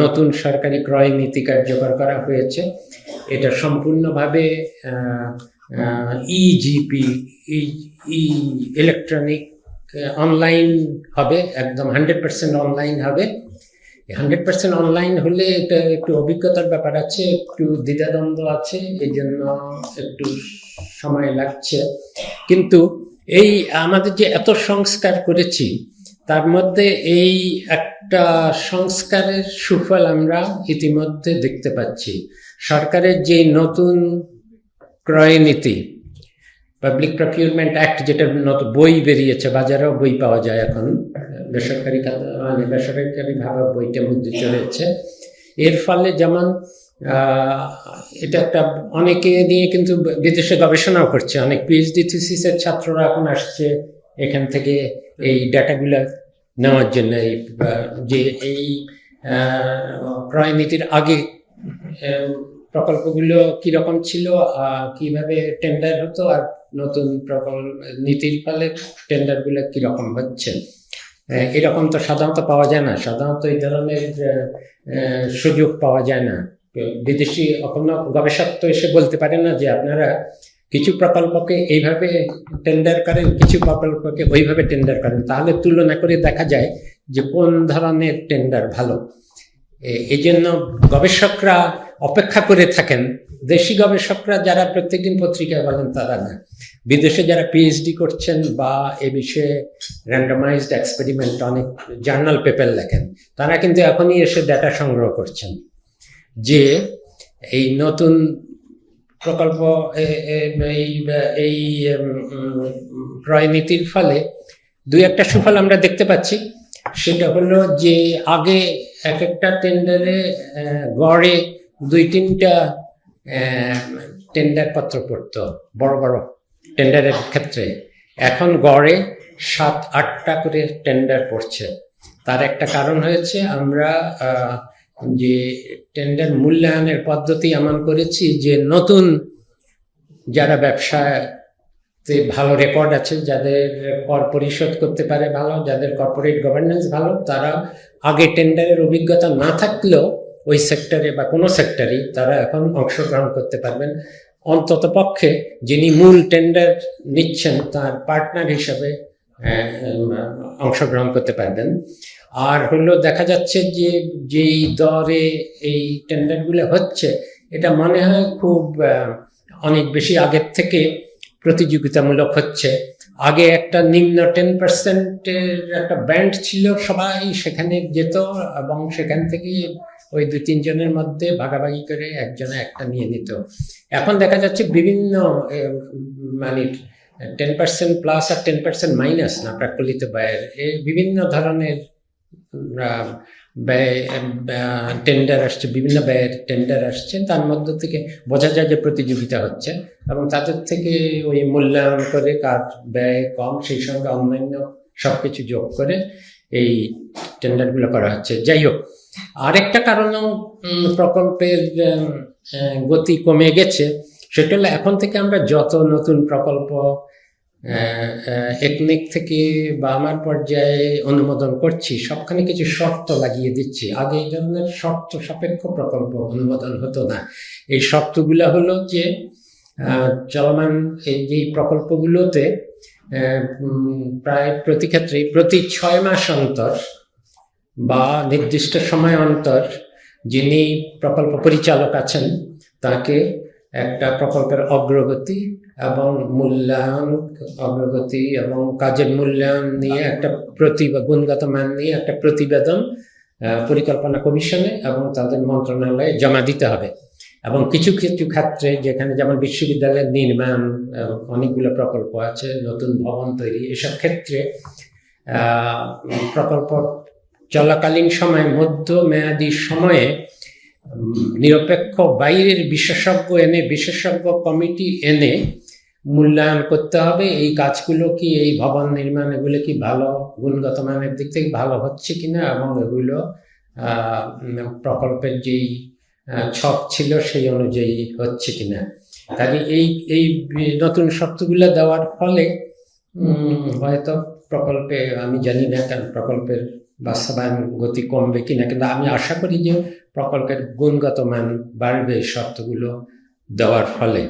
নতুন সরকারি ক্রয় নীতি কার্যকর করা হয়েছে, এটা সম্পূর্ণভাবে ইজিপি ইলেকট্রনিক অনলাইন হবে, একদম 100% অনলাইন হবে। 100% অনলাইন হলে এটা একটু অভিজ্ঞতার ব্যাপার আছে, একটু দ্বিধাদ্বন্দ্ব আছে, এই জন্য একটু সময় লাগছে। কিন্তু এই আমাদের যে এত সংস্কার করেছি তার মধ্যে এই একটা সংস্কারের সুফল আমরা ইতিমধ্যে দেখতে পাচ্ছি। সরকারের যে নতুন ক্রয় নীতি, পাবলিক প্রকিউরমেন্ট অ্যাক্ট, যেটা নতুন বই বেরিয়েছে, বাজারেও বই পাওয়া যায় এখন, বেসরকারিভাবে বইটা মুদ্রিত রয়েছে। এর ফলে যেমন এটা একটা অনেকে নিয়ে কিন্তু বিদেশে গবেষণাও করছে, অনেক পিএইচডি থিসিসের ছাত্ররা এখন আসছে এখান থেকে এই ডাটাগুলো নেওয়ার জন্য। যে এই ক্রয় নীতির আগে প্রকল্পগুলো কীরকম ছিল, কিভাবে টেন্ডার হতো, আর নতুন নীতির ফলে টেন্ডারগুলো কীরকম হচ্ছে, এরকম তো সাধারণত পাওয়া যায় না। সাধারণত এই ধরনের সুযোগ পাওয়া যায় না। বিদেশি কোনো গবেষক তো এসে বলতে পারে না যে আপনারা কিছু প্রকল্পকে এইভাবে টেন্ডার করেন, কিছু প্রকল্পকে ওইভাবে টেন্ডার করেন, তাহলে তুলনা করে দেখা যায় যে কোন ধরনের টেন্ডার ভালো। এই জন্য গবেষকরা অপেক্ষা করে থাকেন, দেশি গবেষকরা যারা প্রত্যেকদিন পত্রিকায় বলেন তারা না, বিদেশে যারা পিএইচডি করছেন বা এ বিষয়ে র্যান্ডমাইজড এক্সপেরিমেন্ট অনেক জার্নাল পেপার লেখেন, তারা কিন্তু এখনই এসে ডাটা সংগ্রহ করছেন যে এই নতুন প্রকল্প এই ক্রয় নীতির ফলে দুই একটা সুফল আমরা দেখতে পাচ্ছি। সেটা হলো যে আগে এক একটা টেন্ডারে গড়ে 2-3টা টেন্ডার পত্র পড়তো বড় বড় টেন্ডারের ক্ষেত্রে, এখন গড়ে 7-8টা করে টেন্ডার পড়ছে। তার একটা কারণ হয়েছে আমরা যে টেন্ডার মূল্যায়নের পদ্ধতি এমন করেছি যে নতুন যারা ব্যবসাতে ভালো রেকর্ড আছে, যাদের কর পরিশোধ করতে পারে ভালো, যাদের কর্পোরেট গভর্নেন্স ভালো, তারা আগে টেন্ডারের অভিজ্ঞতা না থাকলেও ওই সেক্টরে বা কোনো সেক্টরেই তারা এখন অংশগ্রহণ করতে পারবেন। অন্তত পক্ষে যিনি মূল টেন্ডার নিচ্ছেন তার পার্টনার হিসাবে অংশগ্রহণ করতে পারবেন। আর হলো দেখা যাচ্ছে যে যেই দরে এই টেন্ডারগুলো হচ্ছে, এটা মনে হয় খুব অনেক বেশি আগের থেকে প্রতিযোগিতামূলক হচ্ছে। আগে একটা নিম্ন 10%-এর একটা ব্যান্ড ছিল, সবাই সেখানে যেত এবং সেখান থেকে ওই 2-3 জনের মধ্যে ভাগাভাগি করে একজনে একটা নিয়ে নিত। এখন দেখা যাচ্ছে বিভিন্ন মানে 10% প্লাস আর 10% মাইনাস না প্রাক্কলিত ব্যয়ের বিভিন্ন ধরনের টেন্ডার আসছে, বিভিন্ন ব্যয়ের টেন্ডার আসছে। তার মধ্য থেকে বোঝা যায় যে প্রতিযোগিতা হচ্ছে এবং তাদের থেকে ওই মূল্যায়ন করে কার ব্যয় কম সেই সঙ্গে অন্যান্য সবকিছু যোগ করে এই টেন্ডারগুলো করা হচ্ছে। যাই হোক, আরেকটা কারণও প্রকল্পের গতি কমে গেছে, সেটা হলো এখন থেকে আমরা যত নতুন প্রকল্প একনিক থেকে বা আমার পর্যায়ে অনুমোদন করছি, সবখানে কিছু শর্ত লাগিয়ে দিচ্ছি। আগে এই ধরনের শর্ত সাপেক্ষ প্রকল্প অনুমোদন হতো না। এই শর্তগুলো হলো যে চলমান এই যে প্রকল্পগুলোতে প্রায় প্রতি ক্ষেত্রেই প্রতি 6 মাস অন্তর বা নির্দিষ্ট সময় অন্তর যিনি প্রকল্প পরিচালক আছেন তাকে একটা প্রকল্পের অগ্রগতি এবং মূল্যায়ন, অগ্রগতি এবং কাজের মূল্যায়ন নিয়ে একটা গুণগত মান নিয়ে একটা প্রতিবেদন পরিকল্পনা কমিশনে এবং তাদের মন্ত্রণালয়ে জমা দিতে হবে। এবং কিছু কিছু ক্ষেত্রে যেখানে যেমন বিশ্ববিদ্যালয়ের নির্মাণ, অনেকগুলো প্রকল্প আছে, নতুন ভবন তৈরি, এসব ক্ষেত্রে প্রকল্প চলাকালীন সময়ে মধ্যমেয়াদী সময়ে নিরপেক্ষ বাইরের বিশেষজ্ঞ এনে, বিশেষজ্ঞ কমিটি এনে মূল্যায়ন করতে হবে এই কাজগুলো কি, এই ভবন নির্মাণ এগুলো কি ভালো গুণগত মানের দিক থেকে ভালো হচ্ছে কিনা এবং এগুলো প্রকল্পের যেই ছক ছিল সেই অনুযায়ী হচ্ছে কিনা। কাজে এই নতুন শর্তগুলো দেওয়ার ফলে হয়তো প্রকল্পে, আমি জানি না কারণ প্রকল্পের বাস্তবায়ন গতি কমবে কিনা, কিন্তু আমি আশা করি যে প্রকল্পের গুণগত মান বাড়বে শর্তগুলো দেওয়ার ফলে।